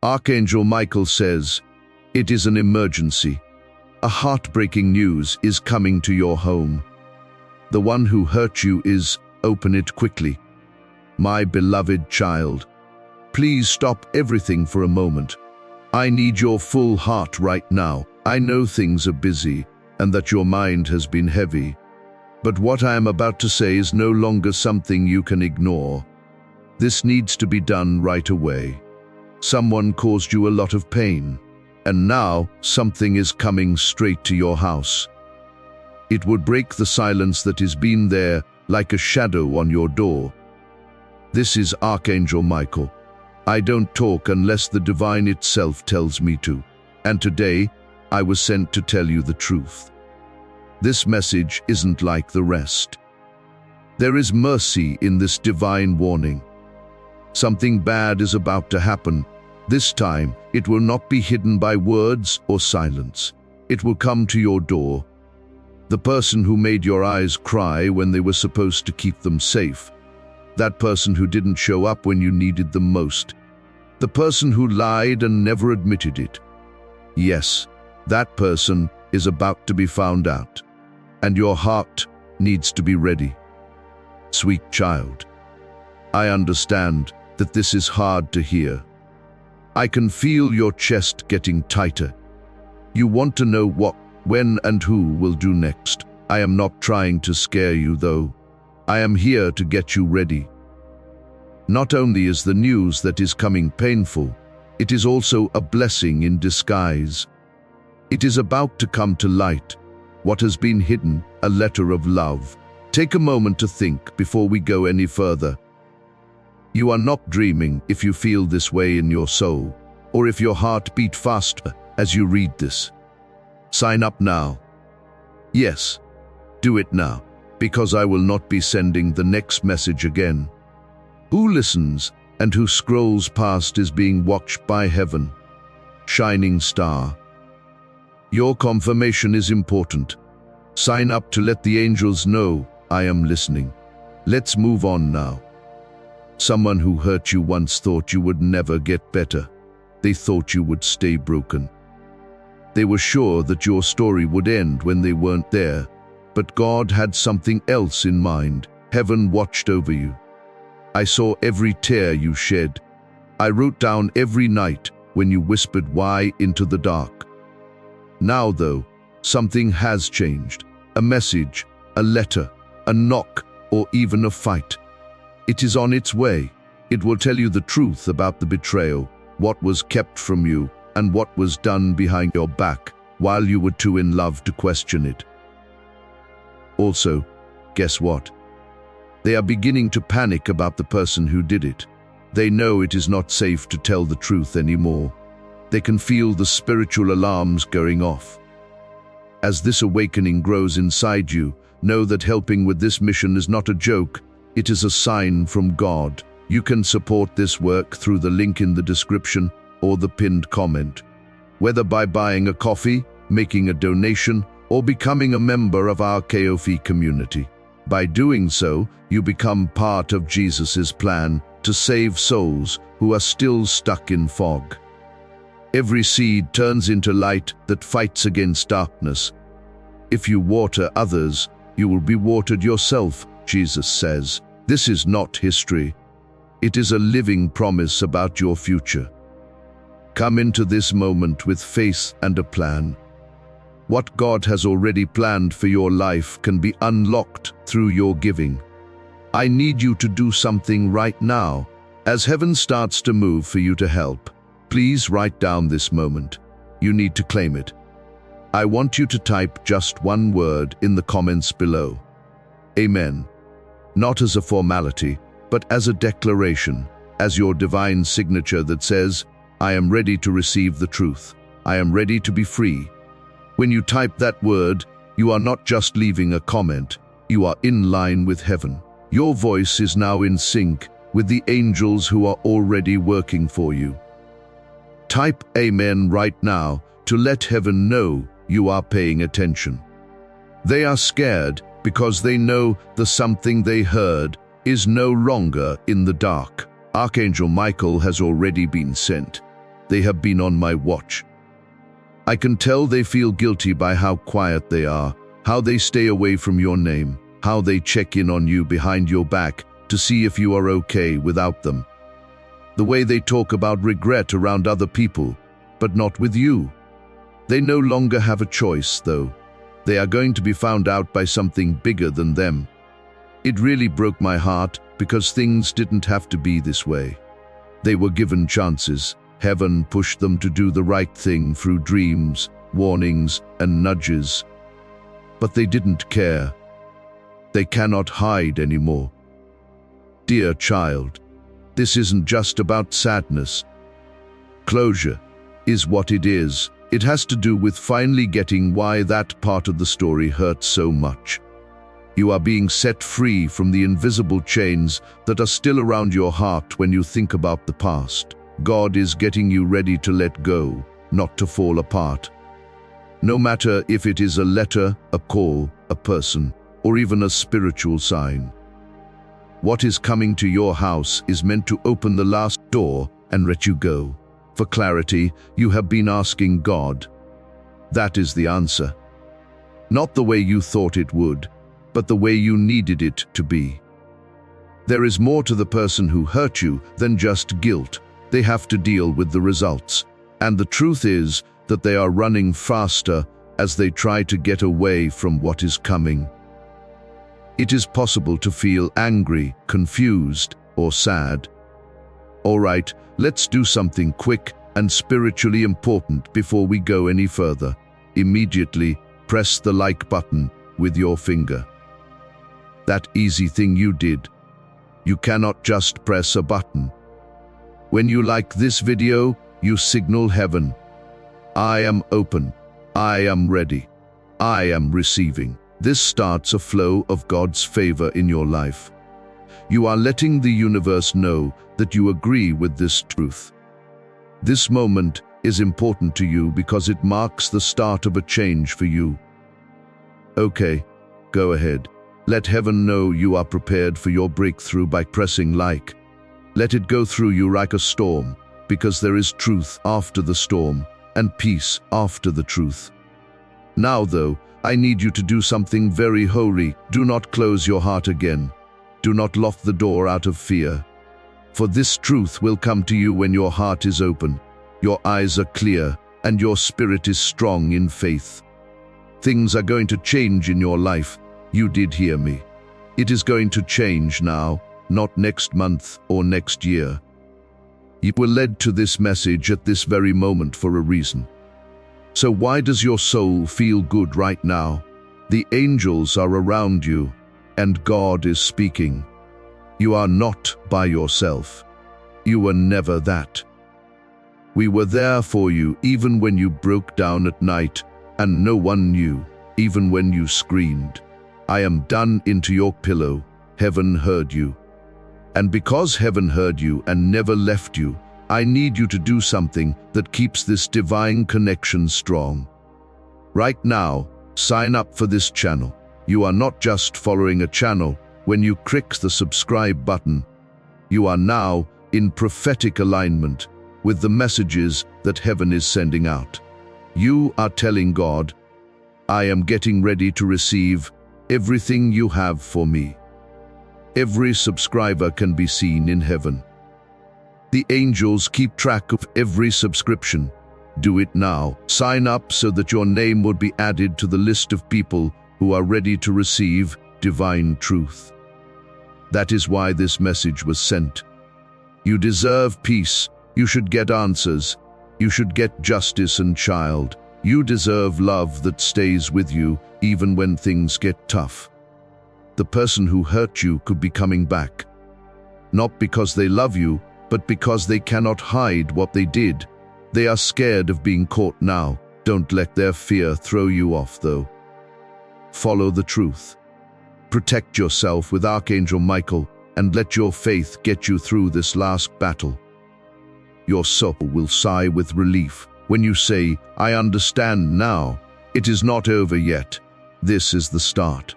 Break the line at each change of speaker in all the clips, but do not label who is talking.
Archangel Michael says, "It is an emergency. A heartbreaking news is coming to your home. The one who hurt you is, open it quickly. My beloved child, please stop everything for a moment. I need your full heart right now. I know things are busy and that your mind has been heavy. But what I am about to say is no longer something you can ignore. This needs to be done right away. Someone caused you a lot of pain, and now something is coming straight to your house. It would break the silence that has been there like a shadow on your door. This is Archangel Michael. I don't talk unless the divine itself tells me to, and today I was sent to tell you the truth. This message isn't like the rest. There is mercy in this divine warning. Something bad is about to happen. This time, it will not be hidden by words or silence. It will come to your door. The person who made your eyes cry when they were supposed to keep them safe. That person who didn't show up when you needed them most. The person who lied and never admitted it. Yes, that person is about to be found out. And your heart needs to be ready. Sweet child, I understand that this is hard to hear. I can feel your chest getting tighter. You want to know what, when, and who will do next. I am not trying to scare you, though. I am here to get you ready. Not only is the news that is coming painful, it is also a blessing in disguise. It is about to come to light. What has been hidden, a letter of love. Take a moment to think before we go any further. You are not dreaming if you feel this way in your soul, or if your heart beat faster as you read this. Sign up now. Yes, do it now, because I will not be sending the next message again. Who listens and who scrolls past is being watched by heaven. Shining star. Your confirmation is important. Sign up to let the angels know I am listening. Let's move on now. Someone who hurt you once thought you would never get better. They thought you would stay broken. They were sure that your story would end when they weren't there, but God had something else in mind. Heaven watched over you. I saw every tear you shed. I wrote down every night when you whispered why into the dark. Now, though, something has changed. A message, a letter, a knock, or even a fight. It is on its way. It will tell you the truth about the betrayal, what was kept from you, and what was done behind your back while you were too in love to question it. Also, guess what? They are beginning to panic about the person who did it. They know it is not safe to tell the truth anymore. They can feel the spiritual alarms going off. As this awakening grows inside you, know that helping with this mission is not a joke. It is a sign from God. You can support this work through the link in the description or the pinned comment. Whether by buying a coffee, making a donation, or becoming a member of our KOF community. By doing so, you become part of Jesus' plan to save souls who are still stuck in fog. Every seed turns into light that fights against darkness. If you water others, you will be watered yourself, Jesus says. This is not history. It is a living promise about your future. Come into this moment with faith and a plan. What God has already planned for your life can be unlocked through your giving. I need you to do something right now. As heaven starts to move for you to help, please write down this moment. You need to claim it. I want you to type just one word in the comments below. Amen. Not as a formality, but as a declaration, as your divine signature that says, I am ready to receive the truth. I am ready to be free. When you type that word, you are not just leaving a comment, you are in line with heaven. Your voice is now in sync with the angels who are already working for you. Type Amen right now to let heaven know you are paying attention. They are scared because they know the something they heard is no longer in the dark. Archangel Michael has already been sent. They have been on my watch. I can tell they feel guilty by how quiet they are, how they stay away from your name, how they check in on you behind your back to see if you are okay without them. The way they talk about regret around other people, but not with you. They no longer have a choice, though. They are going to be found out by something bigger than them. It really broke my heart because things didn't have to be this way. They were given chances. Heaven pushed them to do the right thing through dreams, warnings, and nudges. But they didn't care. They cannot hide anymore. Dear child, this isn't just about sadness. Closure is what it is. It has to do with finally getting why that part of the story hurt so much. You are being set free from the invisible chains that are still around your heart when you think about the past. God is getting you ready to let go, not to fall apart. No matter if it is a letter, a call, a person, or even a spiritual sign. What is coming to your house is meant to open the last door and let you go. For clarity, you have been asking God. That is the answer. Not the way you thought it would, but the way you needed it to be. There is more to the person who hurt you than just guilt. They have to deal with the results. And the truth is that they are running faster as they try to get away from what is coming. It is possible to feel angry, confused, or sad. All right, let's do something quick and spiritually important before we go any further. Immediately, press the like button with your finger. That easy thing you did. You cannot just press a button. When you like this video, you signal heaven. I am open. I am ready. I am receiving. This starts a flow of God's favor in your life. You are letting the universe know that you agree with this truth. This moment is important to you because it marks the start of a change for you. Okay, go ahead. Let heaven know you are prepared for your breakthrough by pressing like. Let it go through you like a storm, because there is truth after the storm and peace after the truth. Now, though, I need you to do something very holy. Do not close your heart again. Do not lock the door out of fear. For this truth will come to you when your heart is open, your eyes are clear, and your spirit is strong in faith. Things are going to change in your life. You did hear me. It is going to change now, not next month or next year. You were led to this message at this very moment for a reason. So why does your soul feel good right now? The angels are around you, and God is speaking. You are not by yourself. You were never that. We were there for you even when you broke down at night, and no one knew, even when you screamed. I am done into your pillow. Heaven heard you. And because heaven heard you and never left you, I need you to do something that keeps this divine connection strong. Right now, sign up for this channel. You are not just following a channel. When you click the subscribe button, you are now in prophetic alignment with the messages that heaven is sending out. You are telling God, I am getting ready to receive everything you have for me. Every subscriber can be seen in heaven. The angels keep track of every subscription. Do it now. Sign up so that your name would be added to the list of people who are ready to receive divine truth. That is why this message was sent. You deserve peace. You should get answers. You should get justice and child. You deserve love that stays with you even when things get tough. The person who hurt you could be coming back. Not because they love you, but because they cannot hide what they did. They are scared of being caught now. Don't let their fear throw you off, though. Follow the truth. Protect yourself with Archangel Michael and let your faith get you through this last battle. Your soul will sigh with relief when you say, I understand now. It is not over yet. This is the start.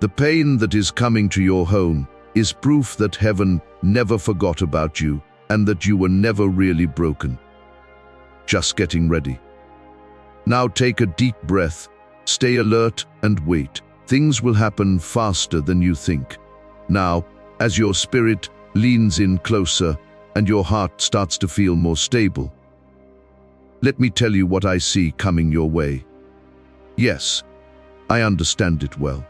The pain that is coming to your home is proof that heaven never forgot about you and that you were never really broken. just getting ready. Now take a deep breath, stay alert and wait. Things will happen faster than you think. Now, as your spirit leans in closer and your heart starts to feel more stable, let me tell you what I see coming your way. Yes, I understand it well.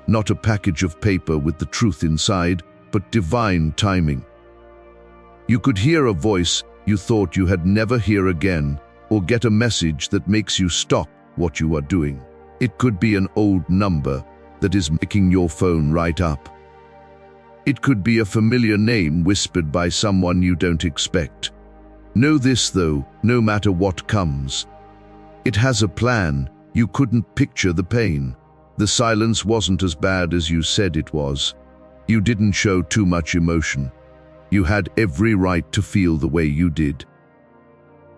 Not a package of paper with the truth inside, but divine timing. You could hear a voice you thought you had never hear again, or get a message that makes you stop what you are doing. It could be an old number that is making your phone right up. It could be a familiar name whispered by someone you don't expect. Know this though, no matter what comes, it has a plan. You couldn't picture the pain. The silence wasn't as bad as you said it was. You didn't show too much emotion. You had every right to feel the way you did.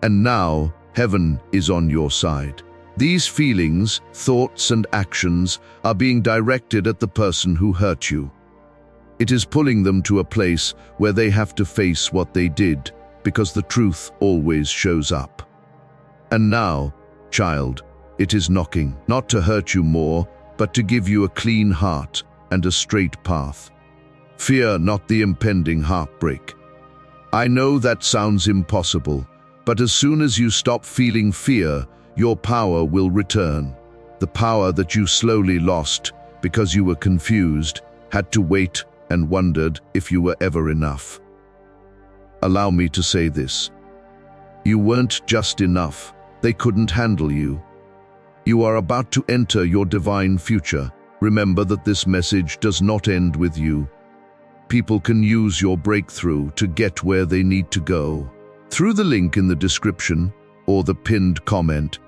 And now, heaven is on your side. These feelings, thoughts, and actions are being directed at the person who hurt you. It is pulling them to a place where they have to face what they did, because the truth always shows up. And now, child, it is knocking, not to hurt you more, but to give you a clean heart and a straight path. Fear not the impending heartbreak. I know that sounds impossible, but as soon as you stop feeling fear, your power will return. The power that you slowly lost because you were confused, had to wait, and wondered if you were ever enough. Allow me to say this. You weren't just enough. They couldn't handle you. You are about to enter your divine future. Remember that this message does not end with you. People can use your breakthrough to get where they need to go. Through the link in the description or the pinned comment,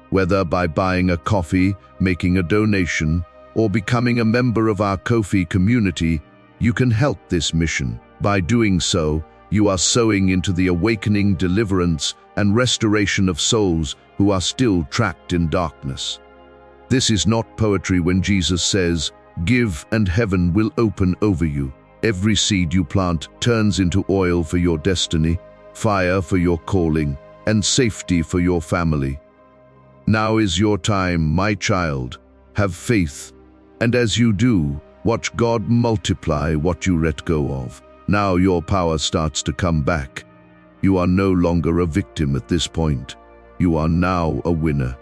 whether by buying a coffee, making a donation, or becoming a member of our Ko-fi community, you can help this mission. By doing so, you are sowing into the awakening, deliverance, and restoration of souls who are still trapped in darkness. This is not poetry when Jesus says, "Give and heaven will open over you." Every seed you plant turns into oil for your destiny, fire for your calling, and safety for your family. Now is your time, my child. Have faith, and as you do, watch God multiply what you let go of. Now your power starts to come back. You are no longer a victim at this point. You are now a winner.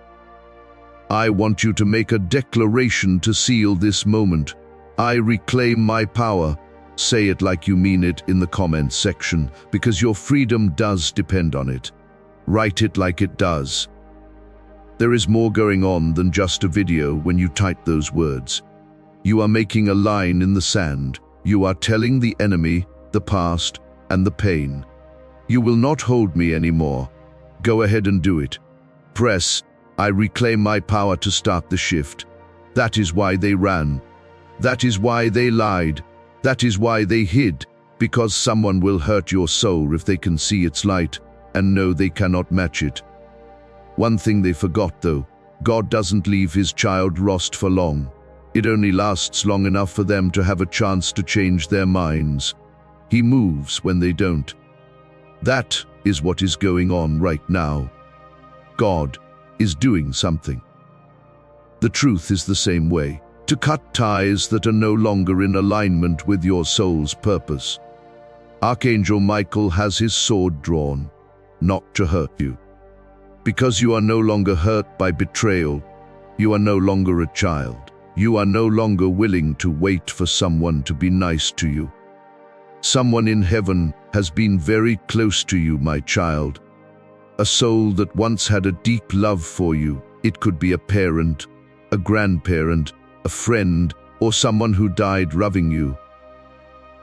I want you to make a declaration to seal this moment. I reclaim my power. Say it like you mean it in the comments section, because your freedom does depend on it. Write it like it does. There is more going on than just a video when you type those words. You are making a line in the sand. You are telling the enemy, the past, and the pain, "You will not hold me anymore." Go ahead and do it. Press, "I reclaim my power" to start the shift. That is why they ran. That is why they lied. That is why they hid, because someone will hurt your soul if they can see its light and know they cannot match it. One thing they forgot though, God doesn't leave his child lost for long. It only lasts long enough for them to have a chance to change their minds. He moves when they don't. That is what is going on right now. God is doing something. The truth is the same way. To cut ties that are no longer in alignment with your soul's purpose. Archangel Michael has his sword drawn, not to hurt you. Because you are no longer hurt by betrayal, you are no longer a child. You are no longer willing to wait for someone to be nice to you. Someone in heaven has been very close to you, my child. A soul that once had a deep love for you. It could be a parent, a grandparent, a friend, or someone who died loving you.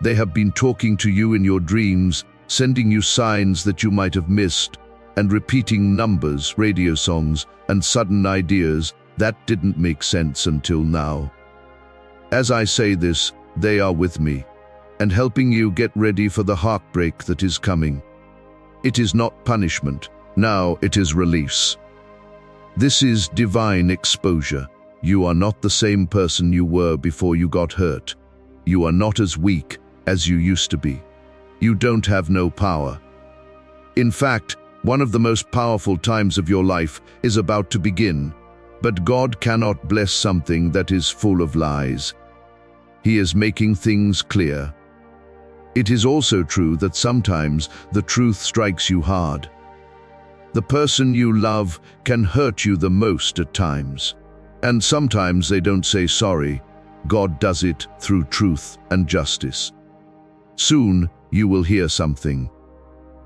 They have been talking to you in your dreams, sending you signs that you might have missed, and repeating numbers, radio songs, and sudden ideas that didn't make sense until now. As I say this, they are with me, and helping you get ready for the heartbreak that is coming. It is not punishment, now it is release. This is divine exposure. You are not the same person you were before you got hurt. You are not as weak as you used to be. You don't have no power. In fact, One of the most powerful times of your life is about to begin, but God cannot bless something that is full of lies. He is making things clear. It is also true that sometimes the truth strikes you hard. The person you love can hurt you the most at times. And sometimes they don't say sorry. God does it through truth and justice. Soon you will hear something.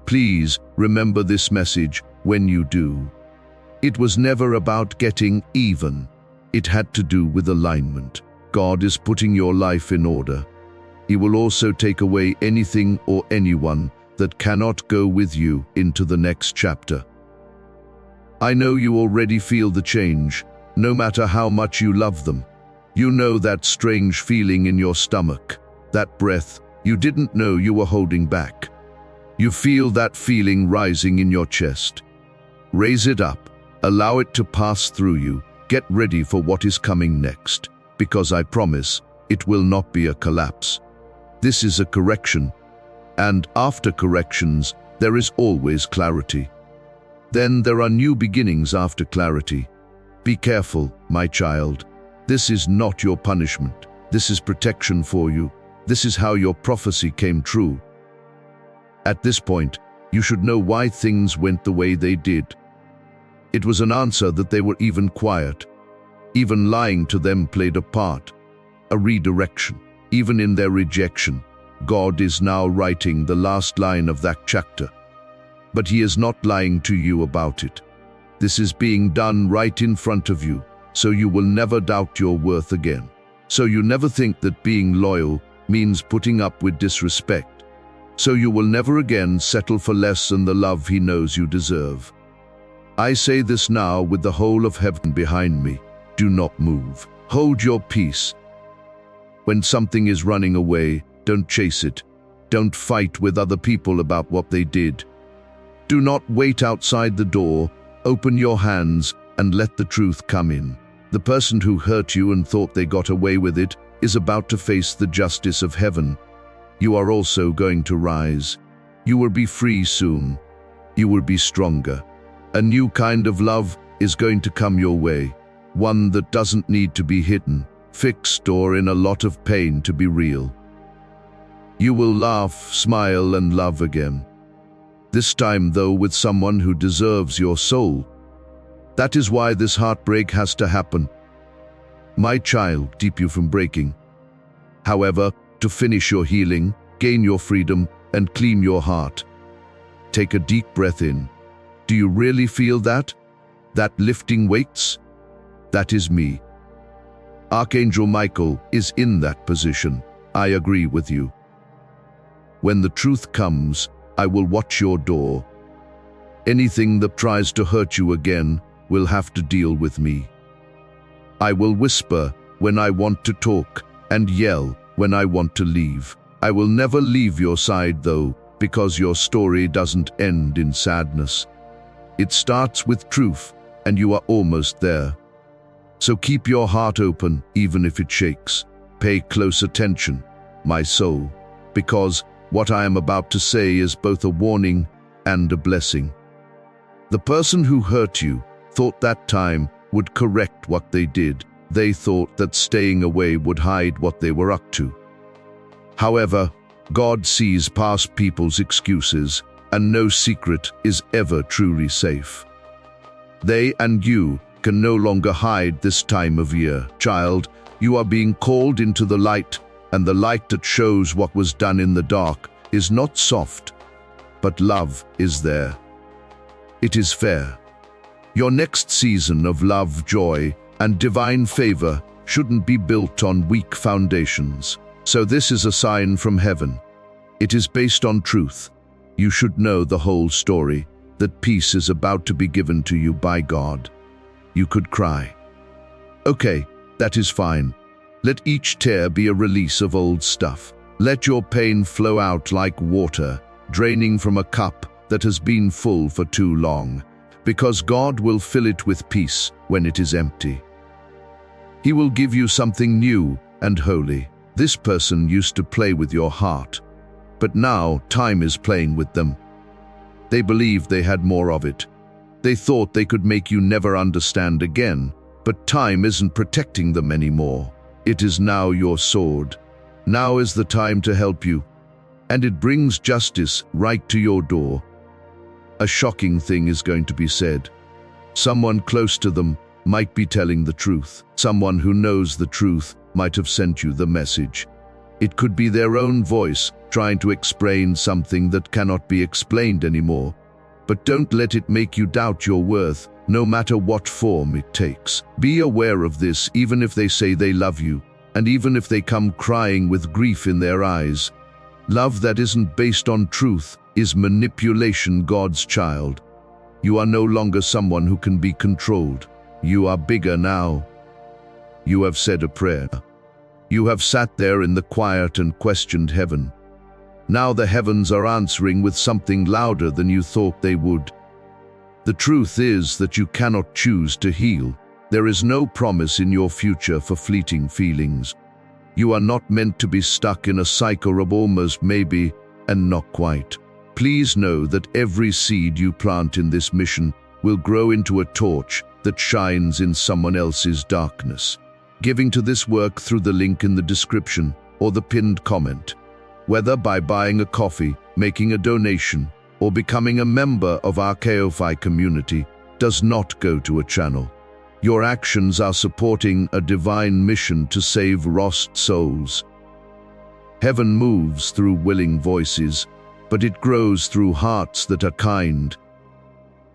Please remember this message when you do. It was never about getting even. It had to do with alignment. God is putting your life in order. He will also take away anything or anyone that cannot go with you into the next chapter. I know you already feel the change, no matter how much you love them. You know that strange feeling in your stomach, that breath you didn't know you were holding back. You feel that feeling rising in your chest. Raise it up, allow it to pass through you. Get ready for what is coming next, because I promise it will not be a collapse. This is a correction, and after corrections, there is always clarity. Then there are new beginnings after clarity. Be careful, my child. This is not your punishment. This is protection for you. This is how your prophecy came true. At this point, you should know why things went the way they did. It was an answer that they were even quiet. Even lying to them played a part, a redirection. Even in their rejection, God is now writing the last line of that chapter. But He is not lying to you about it. This is being done right in front of you, so you will never doubt your worth again. So you never think that being loyal means putting up with disrespect. So you will never again settle for less than the love He knows you deserve. I say this now with the whole of heaven behind me. Do not move. Hold your peace. When something is running away, don't chase it. Don't fight with other people about what they did. Do not wait outside the door. Open your hands and let the truth come in. The person who hurt you and thought they got away with it is about to face the justice of heaven. You are also going to rise. You will be free soon. You will be stronger. A new kind of love is going to come your way. One that doesn't need to be hidden, fixed, or in a lot of pain to be real. You will laugh, smile, and love again. This time, though, with someone who deserves your soul. That is why this heartbreak has to happen. My child, keep you from breaking. However, to finish your healing, gain your freedom, and clean your heart, take a deep breath in. Do you really feel that? That lifting weights? That is me. Archangel Michael is in that position. I agree with you. When the truth comes, I will watch your door. Anything that tries to hurt you again will have to deal with me. I will whisper when I want to talk and yell when I want to leave. I will never leave your side, though, because your story doesn't end in sadness. It starts with truth, and you are almost there. So keep your heart open, even if it shakes. Pay close attention, my soul, because what I am about to say is both a warning and a blessing. The person who hurt you thought that time would correct what they did. They thought that staying away would hide what they were up to. However, God sees past people's excuses, and no secret is ever truly safe. They and you can no longer hide this time of year. Child, you are being called into the light, and the light that shows what was done in the dark is not soft, but love is there. It is fair. Your next season of love, joy, and divine favor shouldn't be built on weak foundations. So this is a sign from heaven. It is based on truth. You should know the whole story, that peace is about to be given to you by God. You could cry. Okay, that is fine. Let each tear be a release of old stuff. Let your pain flow out like water, draining from a cup that has been full for too long, because God will fill it with peace when it is empty. He will give you something new and holy. This person used to play with your heart, but now time is playing with them. They believed they had more of it. They thought they could make you never understand again, but time isn't protecting them anymore. It is now your sword. Now is the time to help you, and it brings justice right to your door. A shocking thing is going to be said. Someone close to them might be telling the truth. Someone who knows the truth might have sent you the message. It could be their own voice trying to explain something that cannot be explained anymore. But don't let it make you doubt your worth, no matter what form it takes. Be aware of this, even if they say they love you, and even if they come crying with grief in their eyes. Love that isn't based on truth is manipulation, God's child. You are no longer someone who can be controlled. You are bigger now. You have said a prayer. You have sat there in the quiet and questioned heaven. Now the heavens are answering with something louder than you thought they would. The truth is that you cannot choose to heal. There is no promise in your future for fleeting feelings. You are not meant to be stuck in a cycle of almost, maybe, and not quite. Please know that every seed you plant in this mission will grow into a torch that shines in someone else's darkness. Giving to this work through the link in the description or the pinned comment, whether by buying a coffee, making a donation, or becoming a member of our KOFI community, does not go to a channel. Your actions are supporting a divine mission to save lost souls. Heaven moves through willing voices, but it grows through hearts that are kind.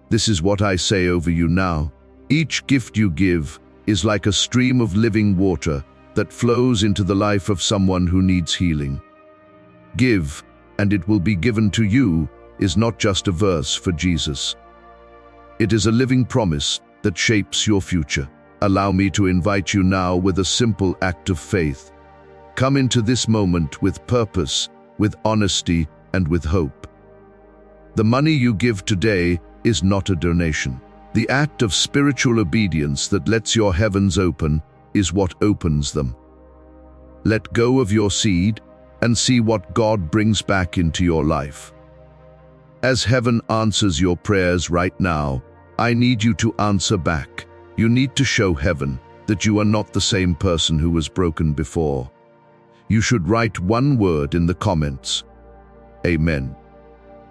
This is what I say over you now. Each gift you give is like a stream of living water that flows into the life of someone who needs healing. Give, and it will be given to you is not just a verse for Jesus. It is a living promise that shapes your future. Allow me to invite you now with a simple act of faith. Come into this moment with purpose, with honesty, and with hope. The money you give today is not a donation. The act of spiritual obedience that lets your heavens open is what opens them. Let go of your seed and see what God brings back into your life. As heaven answers your prayers right now, I need you to answer back. You need to show heaven that you are not the same person who was broken before. You should write one word in the comments. Amen.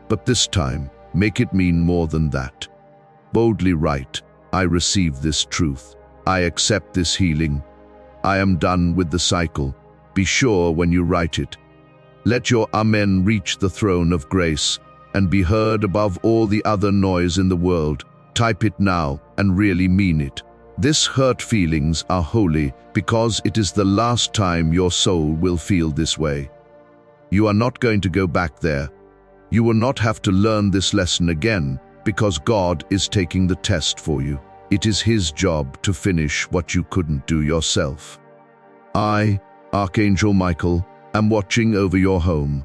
But this time, make it mean more than that. Boldly write, I receive this truth. I accept this healing. I am done with the cycle. Be sure when you write it. Let your Amen reach the throne of grace and be heard above all the other noise in the world. Type it now and really mean it. This hurt feelings are holy because it is the last time your soul will feel this way. You are not going to go back there. You will not have to learn this lesson again because God is taking the test for you. It is His job to finish what you couldn't do yourself. I, Archangel Michael, am watching over your home.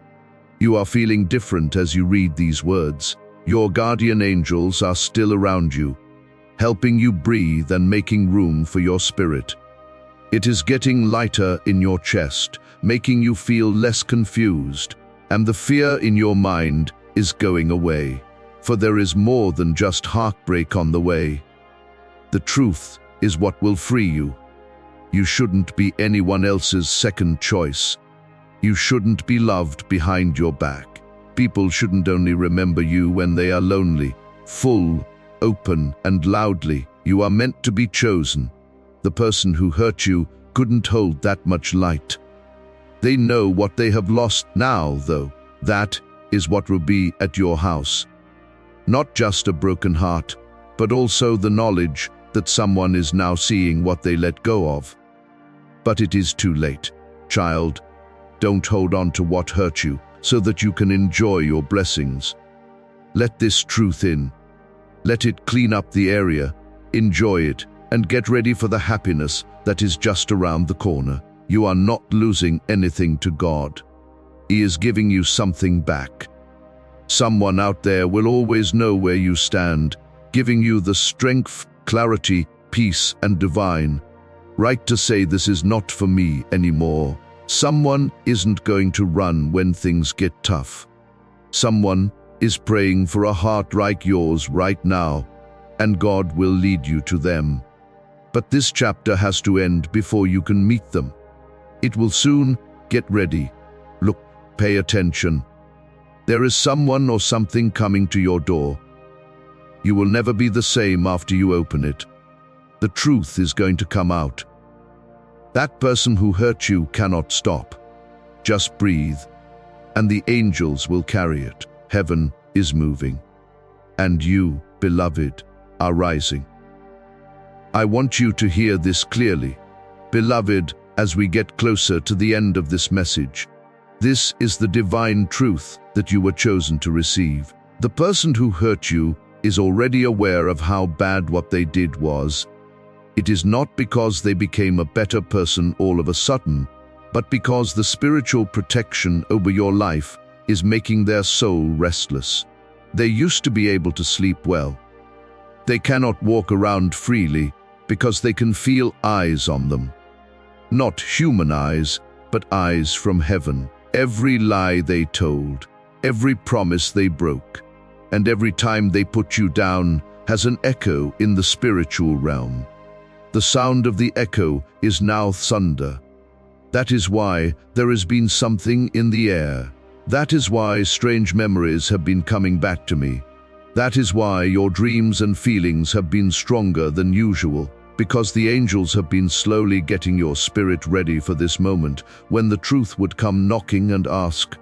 You are feeling different as you read these words. Your guardian angels are still around you, helping you breathe and making room for your spirit. It is getting lighter in your chest, making you feel less confused, and the fear in your mind is going away. For there is more than just heartbreak on the way. The truth is what will free you. You shouldn't be anyone else's second choice. You shouldn't be loved behind your back. People shouldn't only remember you when they are lonely, full, open, and loudly. You are meant to be chosen. The person who hurt you couldn't hold that much light. They know what they have lost now, though. That is what will be at your house. Not just a broken heart, but also the knowledge that someone is now seeing what they let go of. But it is too late, child. Don't hold on to what hurt you so that you can enjoy your blessings. Let this truth in. Let it clean up the area, enjoy it, and get ready for the happiness that is just around the corner. You are not losing anything to God. He is giving you something back. Someone out there will always know where you stand, giving you the strength, clarity, peace, and divine right to say this is not for me anymore. Someone isn't going to run when things get tough. Someone is praying for a heart like yours right now, and God will lead you to them. But this chapter has to end before you can meet them. It will soon. Get ready. Look, pay attention. There is someone or something coming to your door. You will never be the same after you open it. The truth is going to come out. That person who hurt you cannot stop. Just breathe, and the angels will carry it. Heaven is moving, and you, beloved, are rising. I want you to hear this clearly. Beloved, as we get closer to the end of this message, this is the divine truth that you were chosen to receive. The person who hurt you is already aware of how bad what they did was. It is not because they became a better person all of a sudden, but because the spiritual protection over your life is making their soul restless. They used to be able to sleep well. They cannot walk around freely because they can feel eyes on them. Not human eyes, but eyes from heaven. Every lie they told, every promise they broke, and every time they put you down has an echo in the spiritual realm. The sound of the echo is now thunder. That is why there has been something in the air. That is why strange memories have been coming back to me. That is why your dreams and feelings have been stronger than usual, because the angels have been slowly getting your spirit ready for this moment when the truth would come knocking and ask,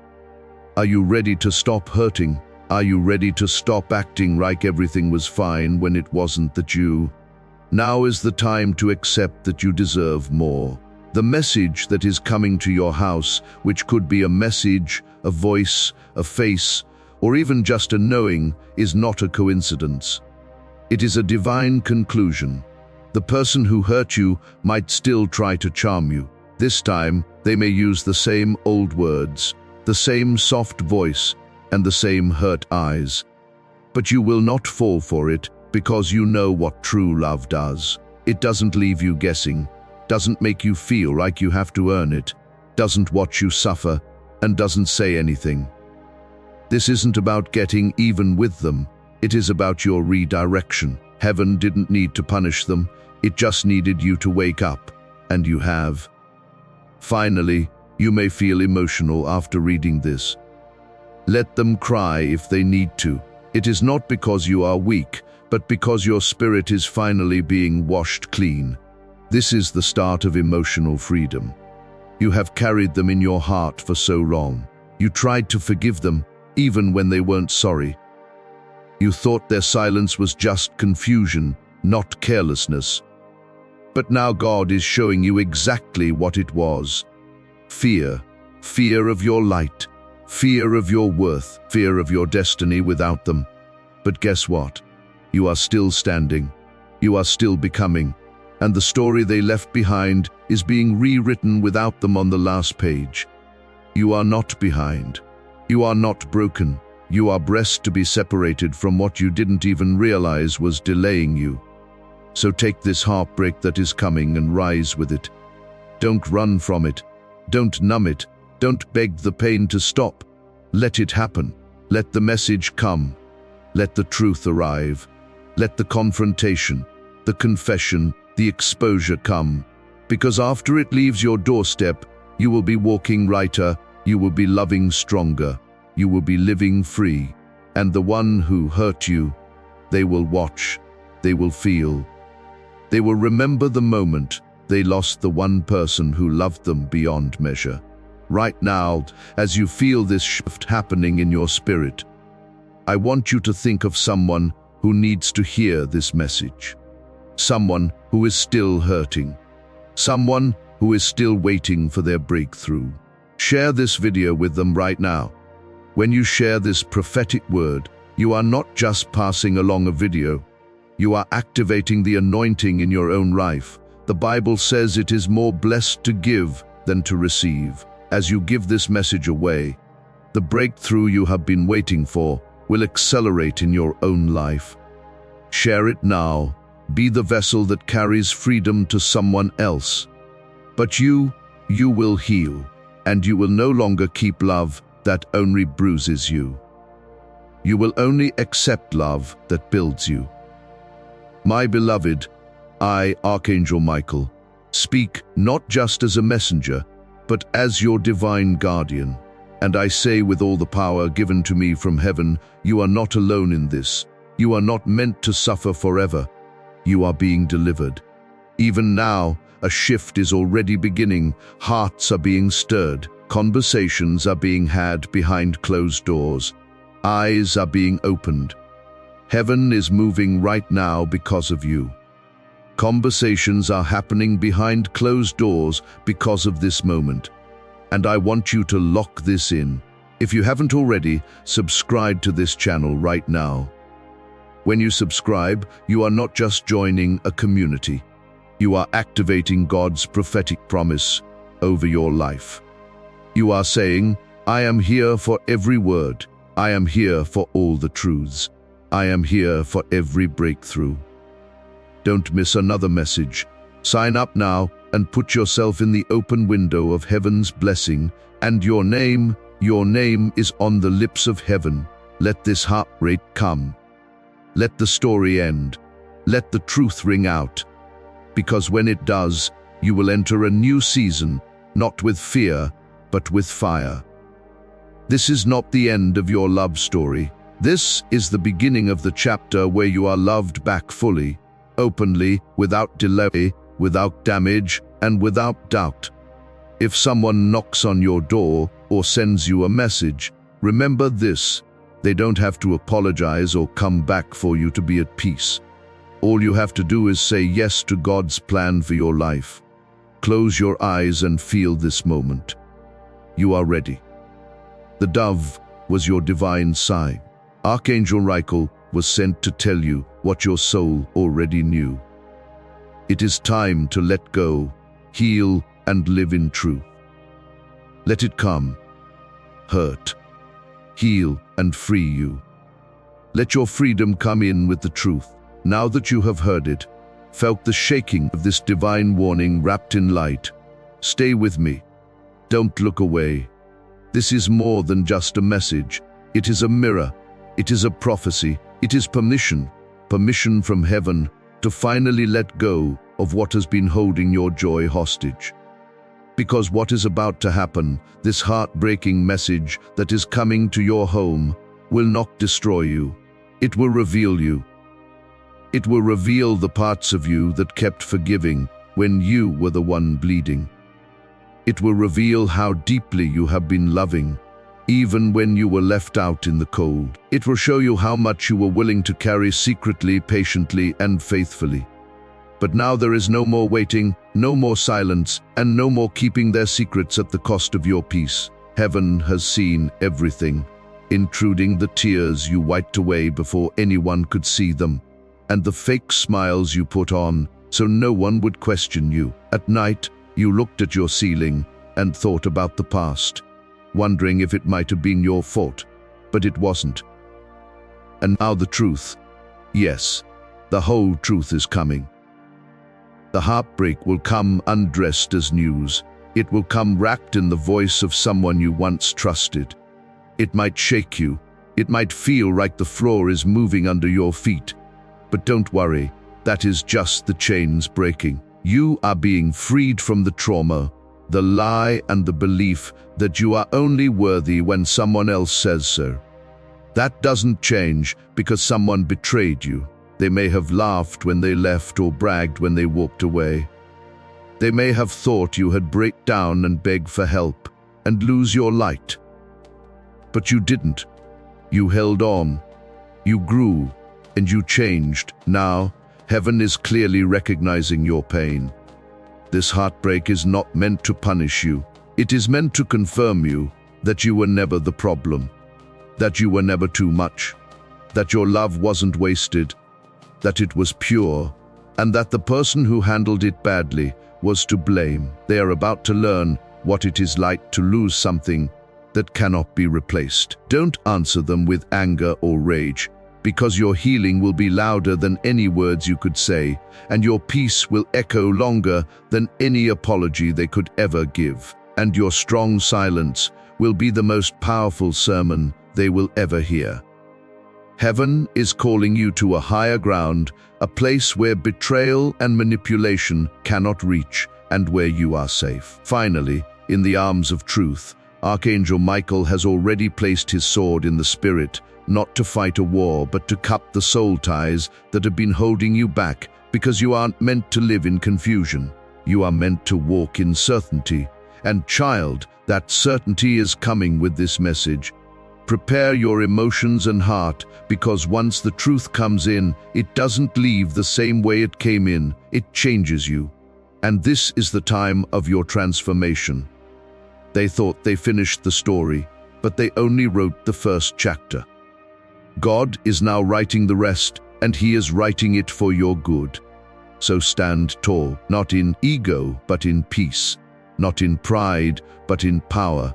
"Are you ready to stop hurting? Are you ready to stop acting like everything was fine when it wasn't that you? Now is the time to accept that you deserve more." The message that is coming to your house, which could be a message, a voice, a face, or even just a knowing, is not a coincidence. It is a divine conclusion. The person who hurt you might still try to charm you. This time, they may use the same old words, the same soft voice, and the same hurt eyes. But you will not fall for it because you know what true love does. It doesn't leave you guessing, doesn't make you feel like you have to earn it, doesn't watch you suffer, and doesn't say anything. This isn't about getting even with them. It is about your redirection. Heaven didn't need to punish them. It just needed you to wake up, and you have. Finally, you may feel emotional after reading this. Let them cry if they need to. It is not because you are weak, but because your spirit is finally being washed clean. This is the start of emotional freedom. You have carried them in your heart for so long. You tried to forgive them, even when they weren't sorry. You thought their silence was just confusion, not carelessness. But now God is showing you exactly what it was. Fear. Fear of your light. Fear of your worth. Fear of your destiny without them. But guess what? You are still standing. You are still becoming. And the story they left behind is being rewritten without them on the last page. You are not behind. You are not broken. You are blessed to be separated from what you didn't even realize was delaying you. So take this heartbreak that is coming and rise with it. Don't run from it. Don't numb it. Don't beg the pain to stop. Let it happen. Let the message come. Let the truth arrive. Let the confrontation, the confession, the exposure come. Because after it leaves your doorstep, you will be walking lighter, you will be loving stronger, you will be living free. And the one who hurt you, they will watch, they will feel. They will remember the moment they lost the one person who loved them beyond measure. Right now, as you feel this shift happening in your spirit, I want you to think of someone who needs to hear this message. Someone who is still hurting. Someone who is still waiting for their breakthrough. Share this video with them right now. When you share this prophetic word, you are not just passing along a video. You are activating the anointing in your own life. The Bible says it is more blessed to give than to receive. As you give this message away, the breakthrough you have been waiting for will accelerate in your own life. Share it now. Be the vessel that carries freedom to someone else. But you will heal, and you will no longer keep love that only bruises you. You will only accept love that builds you. My beloved, I, Archangel Michael, speak not just as a messenger, but as your divine guardian. And I say with all the power given to me from heaven, you are not alone in this. You are not meant to suffer forever. You are being delivered. Even now, a shift is already beginning. Hearts are being stirred. Conversations are being had behind closed doors. Eyes are being opened. Heaven is moving right now because of you. Conversations are happening behind closed doors because of this moment. And I want you to lock this in. If you haven't already, subscribe to this channel right now. When you subscribe, you are not just joining a community. You are activating God's prophetic promise over your life. You are saying, I am here for every word. I am here for all the truths. I am here for every breakthrough. Don't miss another message. Sign up now and put yourself in the open window of heaven's blessing, and your name is on the lips of heaven. Let this heartbreak come. Let the story end. Let the truth ring out. Because when it does, you will enter a new season, not with fear, but with fire. This is not the end of your love story. This is the beginning of the chapter where you are loved back fully, openly, without delay, without damage, and without doubt. If someone knocks on your door or sends you a message, remember this: they don't have to apologize or come back for you to be at peace. All you have to do is say yes to God's plan for your life. Close your eyes and feel this moment. You are ready. The dove was your divine sign. Archangel Michael was sent to tell you what your soul already knew. It is time to let go, heal, and live in truth. Let it come, hurt, heal, and free you. Let your freedom come in with the truth. Now that you have heard it, felt the shaking of this divine warning wrapped in light, stay with me. Don't look away. This is more than just a message. It is a mirror. It is a prophecy. It is permission from heaven to finally let go of what has been holding your joy hostage. Because what is about to happen, this heartbreaking message that is coming to your home, will not destroy you. It will reveal you. It will reveal the parts of you that kept forgiving when you were the one bleeding. It will reveal how deeply you have been loving, even when you were left out in the cold. It will show you how much you were willing to carry secretly, patiently, and faithfully. But now there is no more waiting, no more silence, and no more keeping their secrets at the cost of your peace. Heaven has seen everything, including the tears you wiped away before anyone could see them, and the fake smiles you put on so no one would question you. At night, you looked at your ceiling and thought about the past, wondering if it might have been your fault, but it wasn't. And now the truth. Yes, the whole truth is coming. The heartbreak will come undressed as news. It will come wrapped in the voice of someone you once trusted. It might shake you. It might feel like the floor is moving under your feet. But don't worry, that is just the chains breaking. You are being freed from the trauma, the lie, and the belief that you are only worthy when someone else says so. That doesn't change because someone betrayed you. They may have laughed when they left or bragged when they walked away. They may have thought you had break down and beg for help and lose your light. But you didn't. You held on. You grew and you changed. Now, heaven is clearly recognizing your pain. This heartbreak is not meant to punish you. It is meant to confirm you that you were never the problem, that you were never too much, that your love wasn't wasted, that it was pure, and that the person who handled it badly was to blame. They are about to learn what it is like to lose something that cannot be replaced. Don't answer them with anger or rage, because your healing will be louder than any words you could say, and your peace will echo longer than any apology they could ever give. And your strong silence will be the most powerful sermon they will ever hear. Heaven is calling you to a higher ground, a place where betrayal and manipulation cannot reach, and where you are safe. Finally, in the arms of truth, Archangel Michael has already placed his sword in the spirit, not to fight a war, but to cut the soul ties that have been holding you back, because you aren't meant to live in confusion. You are meant to walk in certainty. And child, that certainty is coming with this message. Prepare your emotions and heart, because once the truth comes in, it doesn't leave the same way it came in, it changes you. And this is the time of your transformation. They thought they finished the story, but they only wrote the first chapter. God is now writing the rest, and He is writing it for your good. So stand tall, not in ego, but in peace, not in pride, but in power.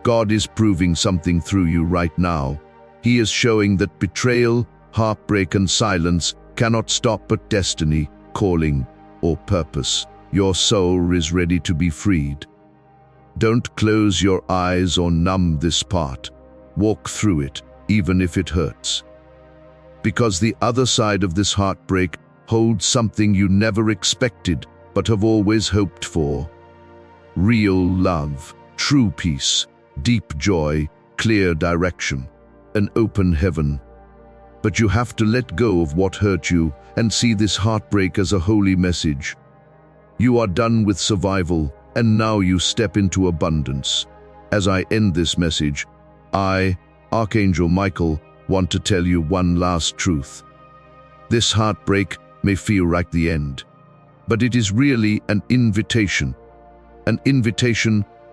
God is proving something through you right now. He is showing that betrayal, heartbreak, and silence cannot stop but destiny, calling, or purpose. Your soul is ready to be freed. Don't close your eyes or numb this part. Walk through it, even if it hurts. Because the other side of this heartbreak holds something you never expected but have always hoped for. Real love, true peace, deep joy, clear direction, an open heaven. But you have to let go of what hurt you and see this heartbreak as a holy message. You are done with survival, and now you step into abundance. As I end this message, I, Archangel Michael, want to tell you one last truth. This heartbreak may feel like the end, but it is really an invitation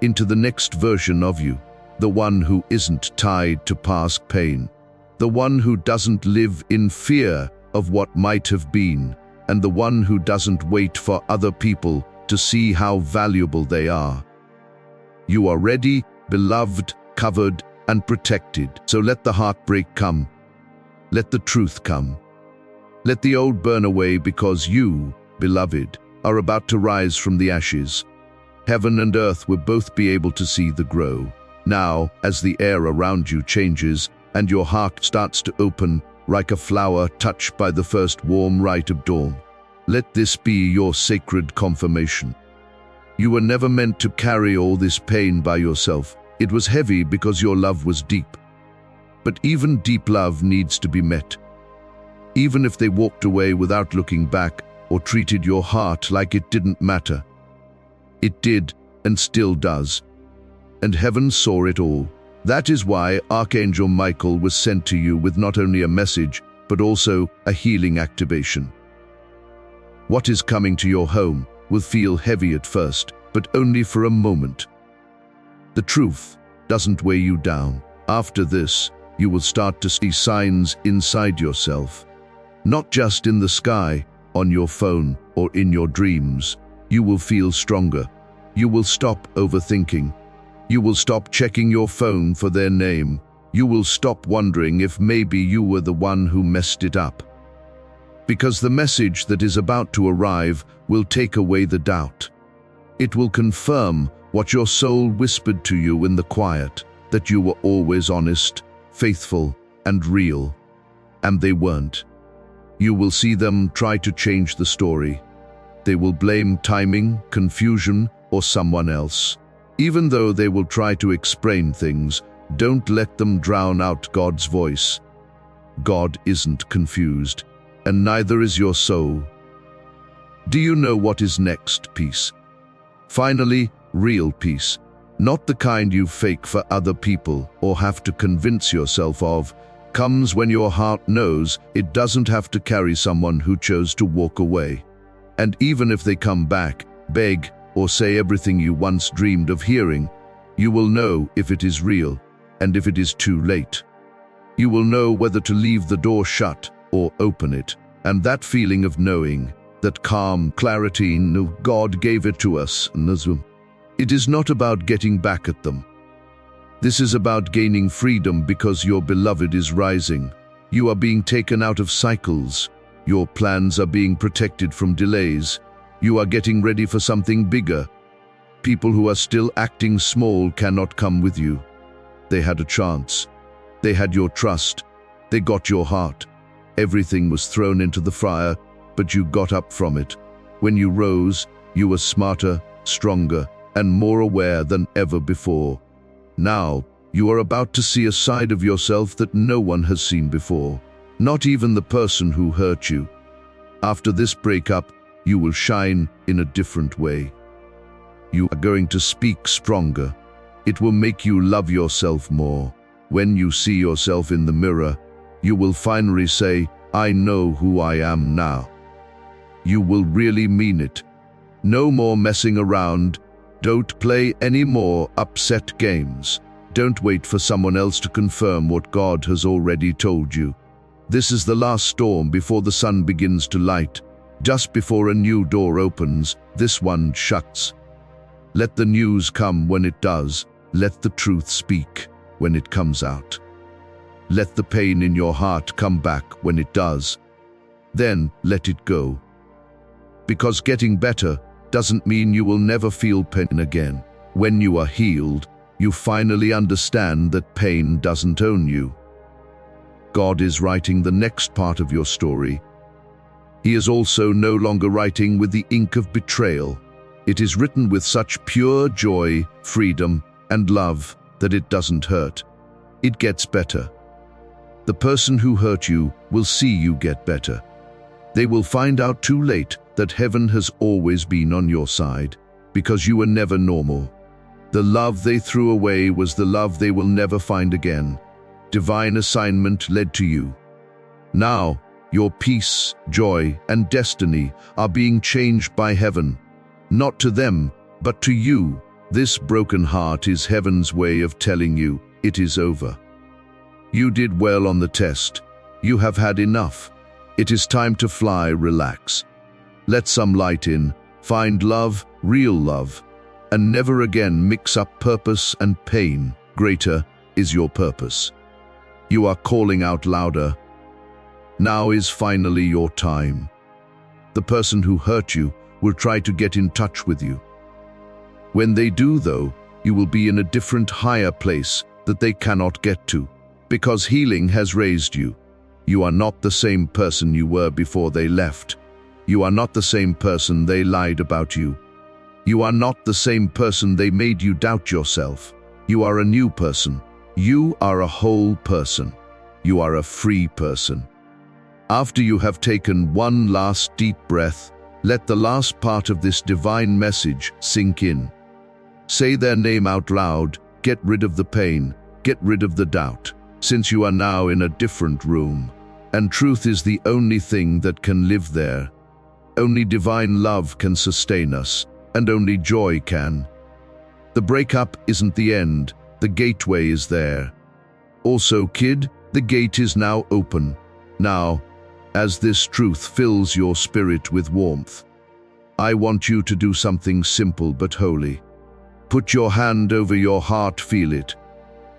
into the next version of you, the one who isn't tied to past pain, the one who doesn't live in fear of what might have been, and the one who doesn't wait for other people to see how valuable they are. You are ready, beloved, covered, and protected. So let the heartbreak come. Let the truth come. Let the old burn away, because you, beloved, are about to rise from the ashes. Heaven and earth will both be able to see the grow. Now, as the air around you changes and your heart starts to open like a flower touched by the first warm light of dawn, let this be your sacred confirmation. You were never meant to carry all this pain by yourself. It was heavy because your love was deep. But even deep love needs to be met. Even if they walked away without looking back or treated your heart like it didn't matter. It did, and still does. And heaven saw it all. That is why Archangel Michael was sent to you with not only a message, but also a healing activation. What is coming to your home will feel heavy at first, but only for a moment. The truth doesn't weigh you down. After this, you will start to see signs inside yourself. Not just in the sky, on your phone, or in your dreams. You will feel stronger. You will stop overthinking. You will stop checking your phone for their name. You will stop wondering if maybe you were the one who messed it up. Because the message that is about to arrive will take away the doubt. It will confirm what your soul whispered to you in the quiet, that you were always honest, faithful, and real. And they weren't. You will see them try to change the story. They will blame timing, confusion, or someone else. Even though they will try to explain things, don't let them drown out God's voice. God isn't confused, and neither is your soul. Do you know what is next? Peace. Finally, real peace. Not the kind you fake for other people or have to convince yourself of, comes when your heart knows it doesn't have to carry someone who chose to walk away. And even if they come back, beg, or say everything you once dreamed of hearing, you will know if it is real, and if it is too late. You will know whether to leave the door shut or open it, and that feeling of knowing, that calm clarity, God gave it to us. It is not about getting back at them. This is about gaining freedom, because your beloved is rising. You are being taken out of cycles. Your plans are being protected from delays. You are getting ready for something bigger. People who are still acting small cannot come with you. They had a chance. They had your trust. They got your heart. Everything was thrown into the fire, but you got up from it. When you rose, you were smarter, stronger, and more aware than ever before. Now, you are about to see a side of yourself that no one has seen before, not even the person who hurt you. After this breakup, you will shine in a different way. You are going to speak stronger. It will make you love yourself more. When you see yourself in the mirror, you will finally say, "I know who I am now." You will really mean it. No more messing around. Don't play any more upset games. Don't wait for someone else to confirm what God has already told you. This is the last storm before the sun begins to light. Just before a new door opens, this one shuts. Let the news come when it does. Let the truth speak when it comes out. Let the pain in your heart come back when it does. Then let it go. Because getting better doesn't mean you will never feel pain again. When you are healed, you finally understand that pain doesn't own you. God is writing the next part of your story. He is also no longer writing with the ink of betrayal. It is written with such pure joy, freedom, and love that it doesn't hurt. It gets better. The person who hurt you will see you get better. They will find out too late that heaven has always been on your side, because you were never normal. The love they threw away was the love they will never find again. Divine assignment led to you. Now, your peace, joy, and destiny are being changed by heaven. Not to them, but to you. This broken heart is heaven's way of telling you it is over. You did well on the test. You have had enough. It is time to fly, relax. Let some light in, find love, real love, and never again mix up purpose and pain. Greater is your purpose. You are calling out louder. Now is finally your time. The person who hurt you will try to get in touch with you. When they do, though, you will be in a different, higher place that they cannot get to, because healing has raised you. You are not the same person you were before they left. You are not the same person they lied about you. You are not the same person they made you doubt yourself. You are a new person. You are a whole person. You are a free person. After you have taken one last deep breath, let the last part of this divine message sink in. Say their name out loud. Get rid of the pain. Get rid of the doubt, since you are now in a different room. And truth is the only thing that can live there. Only divine love can sustain us, and only joy can. The breakup isn't the end. The gateway is there. Also, kid, the gate is now open. Now, as this truth fills your spirit with warmth, I want you to do something simple but holy. Put your hand over your heart, feel it.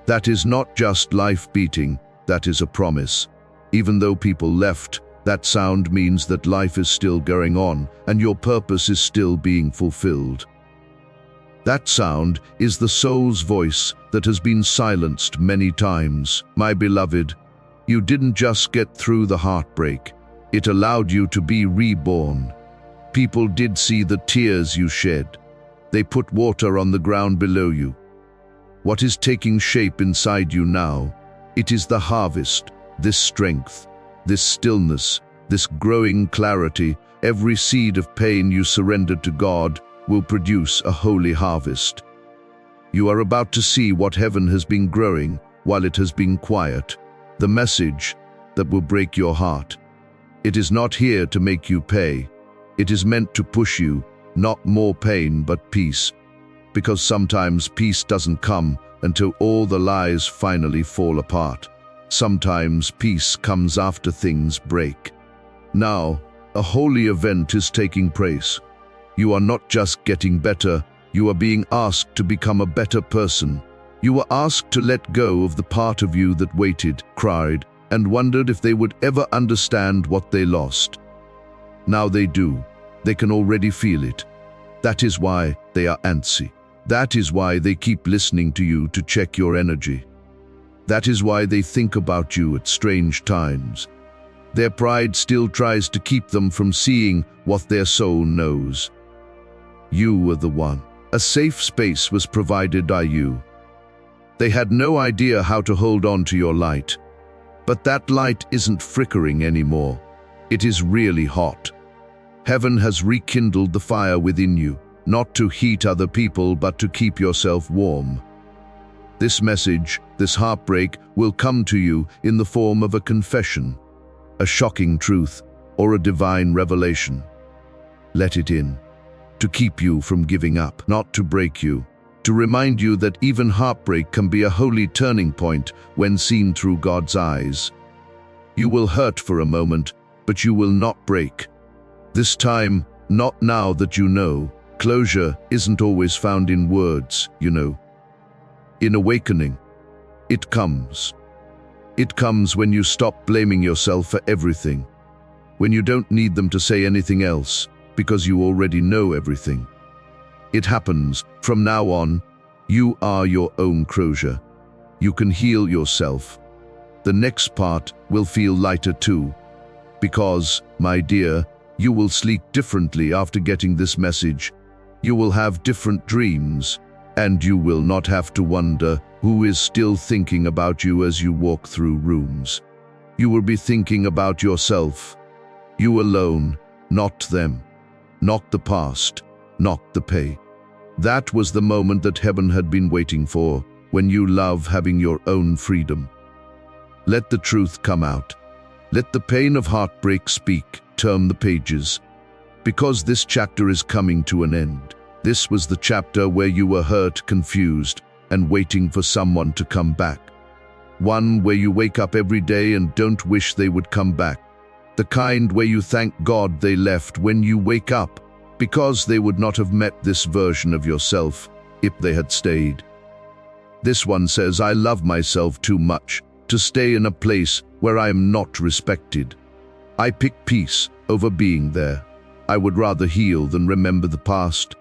That is not just life beating, that is a promise. Even though people left, that sound means that life is still going on and your purpose is still being fulfilled. That sound is the soul's voice that has been silenced many times. My beloved, you didn't just get through the heartbreak. It allowed you to be reborn. People did see the tears you shed. They put water on the ground below you. What is taking shape inside you now? It is the harvest, this strength, this stillness, this growing clarity. Every seed of pain you surrendered to God will produce a holy harvest. You are about to see what heaven has been growing while it has been quiet. The message that will break your heart. It is not here to make you pay. It is meant to push you, not more pain but peace. Because sometimes peace doesn't come until all the lies finally fall apart. Sometimes peace comes after things break. Now, a holy event is taking place. You are not just getting better, you are being asked to become a better person. You are asked to let go of the part of you that waited, cried, and wondered if they would ever understand what they lost. Now they do. They can already feel it. That is why they are antsy. That is why they keep listening to you to check your energy. That is why they think about you at strange times. Their pride still tries to keep them from seeing what their soul knows. You were the one. A safe space was provided by you. They had no idea how to hold on to your light. But that light isn't flickering anymore. It is really hot. Heaven has rekindled the fire within you, not to heat other people, but to keep yourself warm. This message, this heartbreak, will come to you in the form of a confession, a shocking truth, or a divine revelation. Let it in, to keep you from giving up, not to break you, to remind you that even heartbreak can be a holy turning point when seen through God's eyes. You will hurt for a moment, but you will not break. This time, not now that you know. Closure isn't always found in words, you know. In awakening, it comes. It comes when you stop blaming yourself for everything, when you don't need them to say anything else, because you already know everything. It happens. From now on, you are your own closure. You can heal yourself. The next part will feel lighter too, because, my dear, you will sleep differently after getting this message. You will have different dreams, and you will not have to wonder who is still thinking about you as you walk through rooms. You will be thinking about yourself. You alone, not them, not the past, not the pain. That was the moment that heaven had been waiting for, when you love having your own freedom. Let the truth come out. Let the pain of heartbreak speak, turn the pages. Because this chapter is coming to an end. This was the chapter where you were hurt, confused, and waiting for someone to come back. One where you wake up every day and don't wish they would come back. The kind where you thank God they left when you wake up, because they would not have met this version of yourself if they had stayed. This one says, I love myself too much to stay in a place where I am not respected. I pick peace over being there. I would rather heal than remember the past.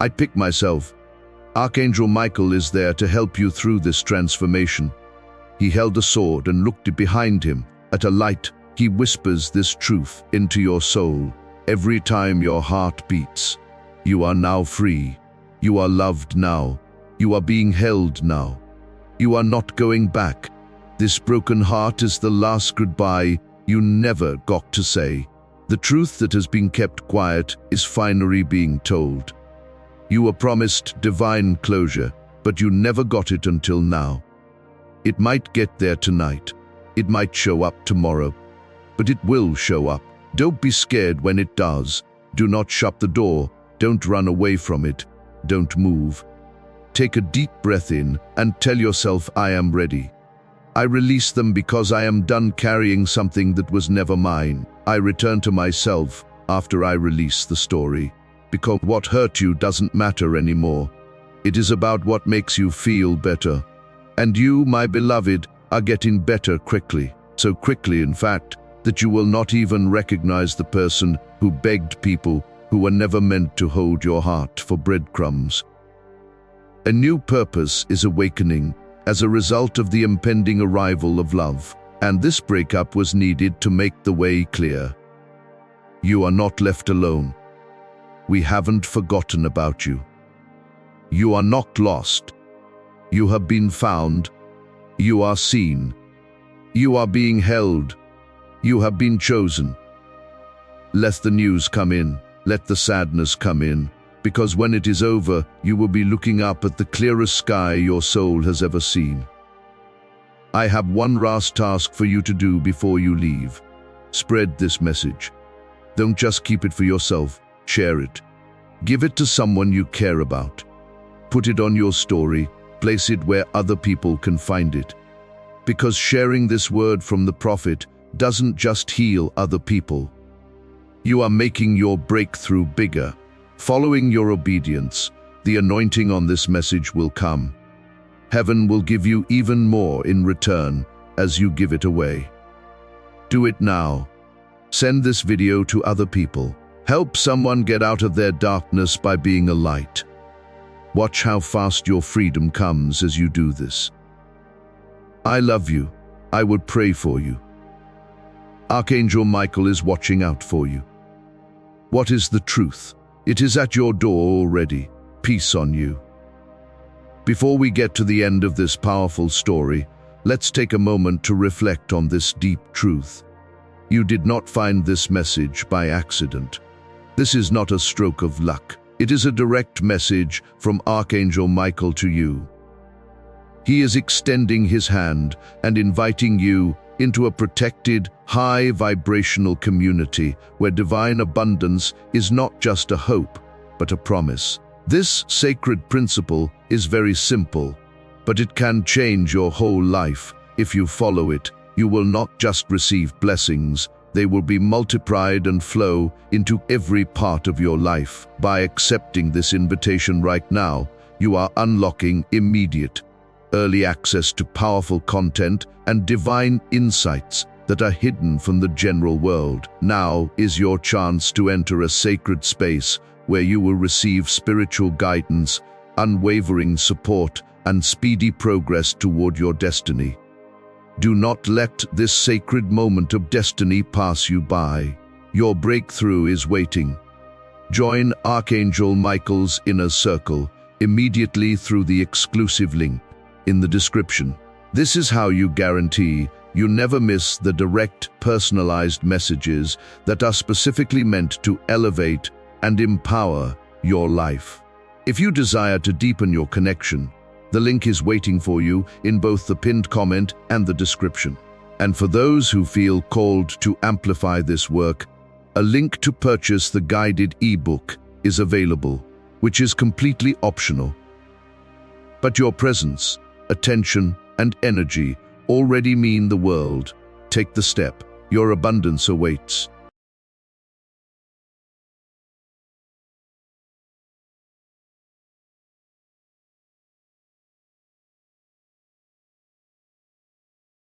I pick myself. Archangel Michael is there to help you through this transformation. He held a sword and looked behind him at a light. He whispers this truth into your soul every time your heart beats. You are now free. You are loved now. You are being held now. You are not going back. This broken heart is the last goodbye you never got to say. The truth that has been kept quiet is finally being told. You were promised divine closure, but you never got it until now. It might get there tonight. It might show up tomorrow. But it will show up. Don't be scared when it does. Do not shut the door. Don't run away from it. Don't move. Take a deep breath in and tell yourself, I am ready. I release them because I am done carrying something that was never mine. I return to myself after I release the story. Because what hurt you doesn't matter anymore. It is about what makes you feel better. And you, my beloved, are getting better quickly. So quickly, in fact, that you will not even recognize the person who begged people who were never meant to hold your heart for breadcrumbs. A new purpose is awakening as a result of the impending arrival of love, and this breakup was needed to make the way clear. You are not left alone. We haven't forgotten about you. You are not lost. You have been found. You are seen. You are being held. You have been chosen. Let the news come in. Let the sadness come in. Because when it is over, you will be looking up at the clearest sky your soul has ever seen. I have one last task for you to do before you leave. Spread this message. Don't just keep it for yourself. Share it. Give it to someone you care about. Put it on your story. Place it where other people can find it. Because sharing this word from the prophet doesn't just heal other people. You are making your breakthrough bigger. Following your obedience, the anointing on this message will come. Heaven will give you even more in return as you give it away. Do it now. Send this video to other people. Help someone get out of their darkness by being a light. Watch how fast your freedom comes as you do this. I love you. I would pray for you. Archangel Michael is watching out for you. What is the truth? It is at your door already. Peace on you. Before we get to the end of this powerful story, let's take a moment to reflect on this deep truth. You did not find this message by accident. This is not a stroke of luck. It is a direct message from Archangel Michael to you. He is extending his hand and inviting you into a protected, high-vibrational community where divine abundance is not just a hope, but a promise. This sacred principle is very simple, but it can change your whole life. If you follow it, you will not just receive blessings, they will be multiplied and flow into every part of your life. By accepting this invitation right now, you are unlocking immediate, early access to powerful content and divine insights that are hidden from the general world. Now is your chance to enter a sacred space where you will receive spiritual guidance, unwavering support, and speedy progress toward your destiny. Do not let this sacred moment of destiny pass you by. Your breakthrough is waiting. Join Archangel Michael's inner circle immediately through the exclusive link in the description. This is how you guarantee you never miss the direct, personalized messages that are specifically meant to elevate and empower your life. If you desire to deepen your connection, the link is waiting for you in both the pinned comment and the description. And for those who feel called to amplify this work, a link to purchase the guided ebook is available, which is completely optional. But your presence, attention, and energy already mean the world. Take the step. Your abundance awaits.